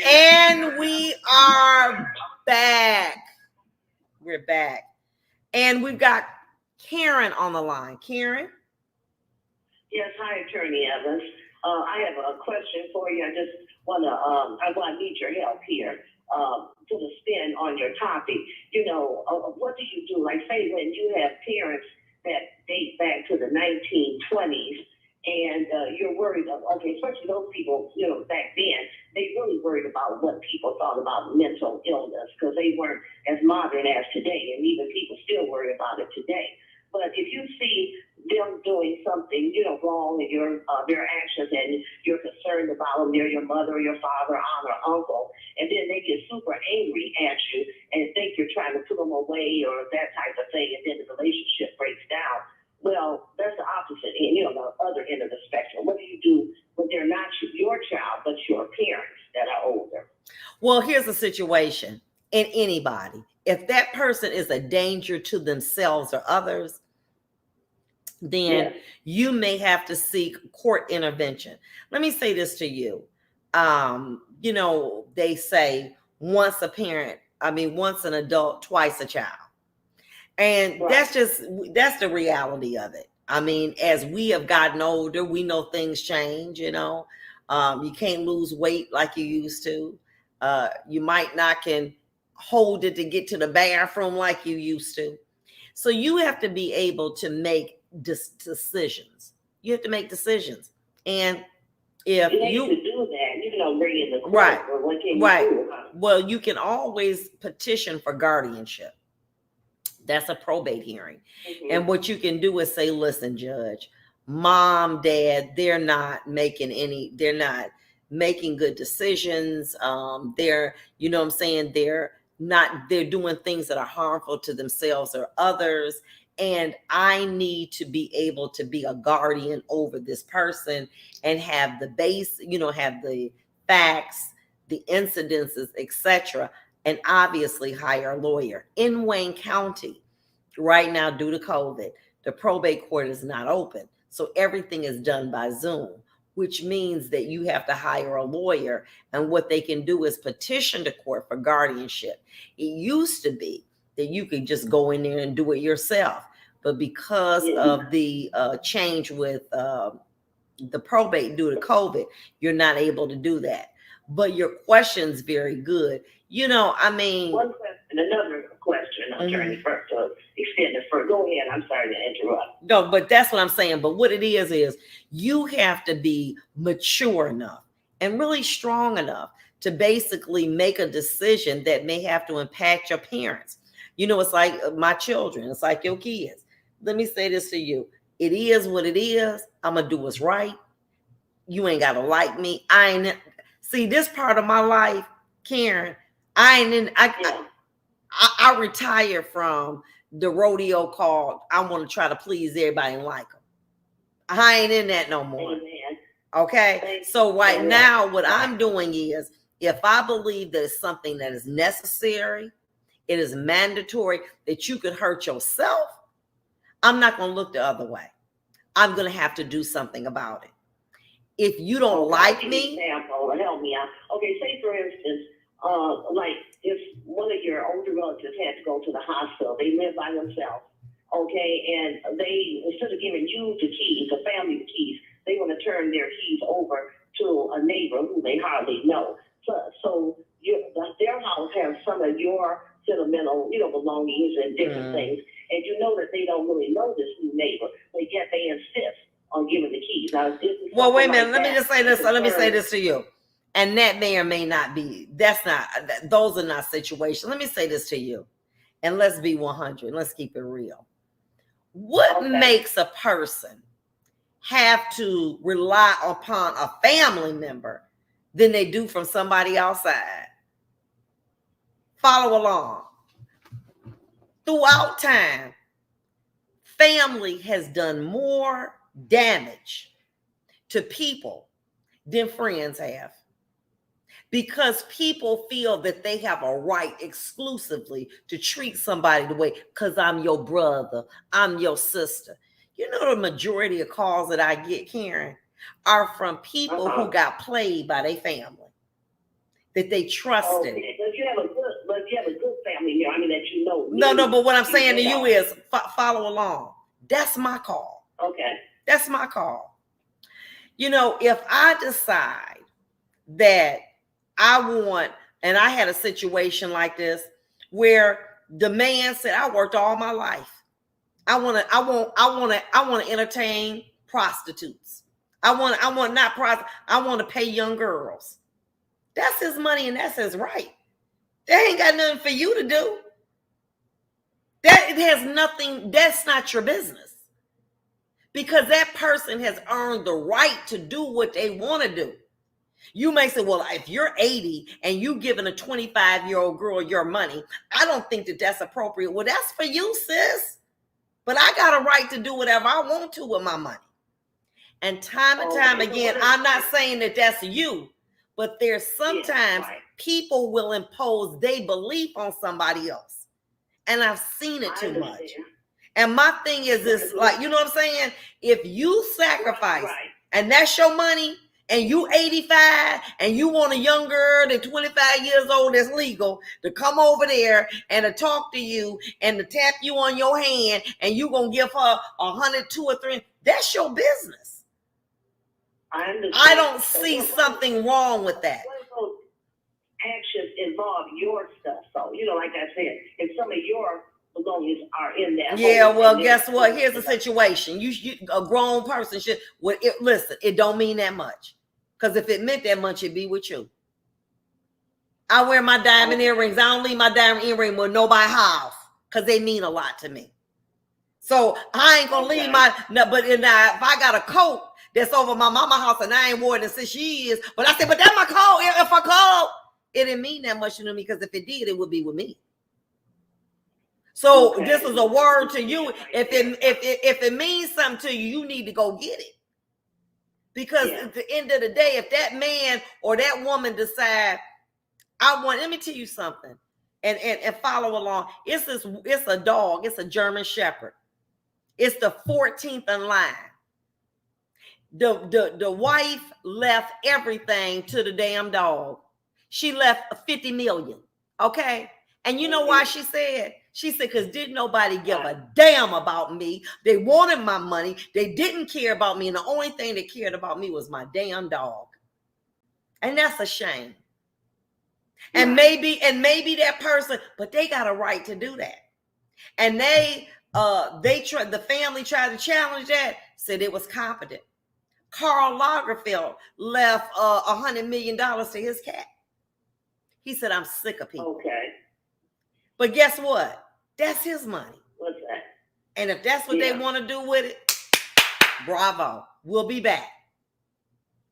And we are back. We're back. And we've got Karen on the line. Karen? Yes, hi, Attorney Evans. I have a question for you. I want to need your help here. Put a spin on your topic. What do you do? Like, say, when you have parents that date back to the 1920s, and you're worried especially those people, back then, they really worried about what people thought about mental illness because they weren't as modern as today, and even people still worry about it today. But if you see them doing something, wrong in their actions, and you're concerned about them, they're your mother or your father, aunt or uncle, and then they get super angry at you and think you're trying to put them away or that type of thing, and then the relationship breaks down. Well, that's the opposite end, the other end of the spectrum. What do you do when they're not your child, but your parents that are older? Well, here's the situation in anybody. If that person is a danger to themselves or others, then you may have to seek court intervention. Let me say this to you. They say once an adult, twice a child. And that's the reality of it. I mean, as we have gotten older, we know things change, you can't lose weight like you used to. You might not can hold it to get to the bathroom like you used to. So you have to be able to make decisions. You have to make decisions. And if you to do that, bring in the court, right, or what can you do? Well, you can always petition for guardianship. That's a probate hearing. Mm-hmm. And what you can do is say, listen, judge, mom, dad, they're not making good decisions. They're doing things that are harmful to themselves or others. And I need to be able to be a guardian over this person and have the have the facts, the incidences, etc., and obviously hire a lawyer. In Wayne County, right now, due to COVID, the probate court is not open. So everything is done by Zoom, which means that you have to hire a lawyer. And what they can do is petition the court for guardianship. It used to be that you could just go in there and do it yourself. But because of the change with the probate due to COVID, you're not able to do that. But your question's very good. One question, another question, Attorney, first to extend it further. Go ahead. I'm sorry to interrupt. No, but that's what I'm saying. But what it is you have to be mature enough and really strong enough to basically make a decision that may have to impact your parents. It's like my children. It's like your kids. Let me say this to you. It is what it is. I'm going to do what's right. You ain't got to like me. See, this part of my life, Karen, I retired from the rodeo called I want to try to please everybody and like them. I ain't in that no more. Amen. Okay? So right now, what I'm doing is, if I believe that it's something that is necessary, it is mandatory, that you could hurt yourself, I'm not going to look the other way. I'm going to have to do something about it. If you don't like me... Example, help me out. Okay, say for instance, like if one of your older relatives had to go to the hospital, they live by themselves, and they, instead of giving you the keys, the family keys, they want to turn their keys over to a neighbor who they hardly know. So their house has some of your sentimental, belongings and different things, and you know that they don't really know this new neighbor, but yet they insist on giving the keys. Now, well, wait a minute. Let me just say this. Let me say this to you. And that may or may not be, those are not situations. Let me say this to you. And let's be 100. Let's keep it real. What makes a person have to rely upon a family member than they do from somebody outside? Follow along. Throughout time, family has done more damage to people than friends have. Because people feel that they have a right exclusively to treat somebody the way, because I'm your brother, I'm your sister. The majority of calls that I get, Karen, are from people who got played by their family. that they trusted. Okay, but you have a good family here. I mean, that you know. No, but what I'm saying to you is follow along. That's my call. Okay. That's my call. You know, if I decide that I want, and I had a situation like this where the man said, I worked all my life. I want to entertain prostitutes. I want to pay young girls. That's his money and that's his right. That ain't got nothing for you to do. That it has nothing, that's not your business. Because that person has earned the right to do what they want to do. You may say, well, if you're 80 and you giving a 25-year-old girl your money, I don't think that that's appropriate. Well, that's for you, sis. But I got a right to do whatever I want to with my money. And time again, I'm not saying that that's you, but there's sometimes people will impose their belief on somebody else. And I've seen it too much. And my thing is this, like, you know what I'm saying? If you sacrifice and that's your money, and you 85 and you want a young girl that's 25 years old that's legal to come over there and to talk to you and to tap you on your hand and you gonna give her 100, 2 or 3, that's your business. I don't see something wrong with that. Those actions involve your stuff. So, you know, like I said, if some of your belongings are in there. Yeah, well, guess what? Here's the situation. You a grown person should, listen, it don't mean that much. Because if it meant that much, it'd be with you. I wear my diamond earrings. I don't leave my diamond earring with nobody's house because they mean a lot to me. So I ain't gonna leave but if I got a coat that's over my mama's house and I ain't worn it in 6 years, but I said, but that's my coat. If I coat, it didn't mean that much to me because if it did, it would be with me. So this is a word to you. If it means something to you, you need to go get it. Because at the end of the day, if that man or that woman decide, let me tell you something, and follow along. It's a dog. It's a German Shepherd. It's the 14th in line. The wife left everything to the damn dog. She left 50 million. Okay. And you know why she said? She said, because didn't nobody give a damn about me. They wanted my money. They didn't care about me. And the only thing they cared about me was my damn dog. And that's a shame. And maybe that person, but they got a right to do that. And the family tried to challenge that, said it was competent. Karl Lagerfeld left $100 million to his cat. He said, I'm sick of people. Okay. But guess what? That's his money. What's that? And if that's what they want to do with it, bravo. We'll be back.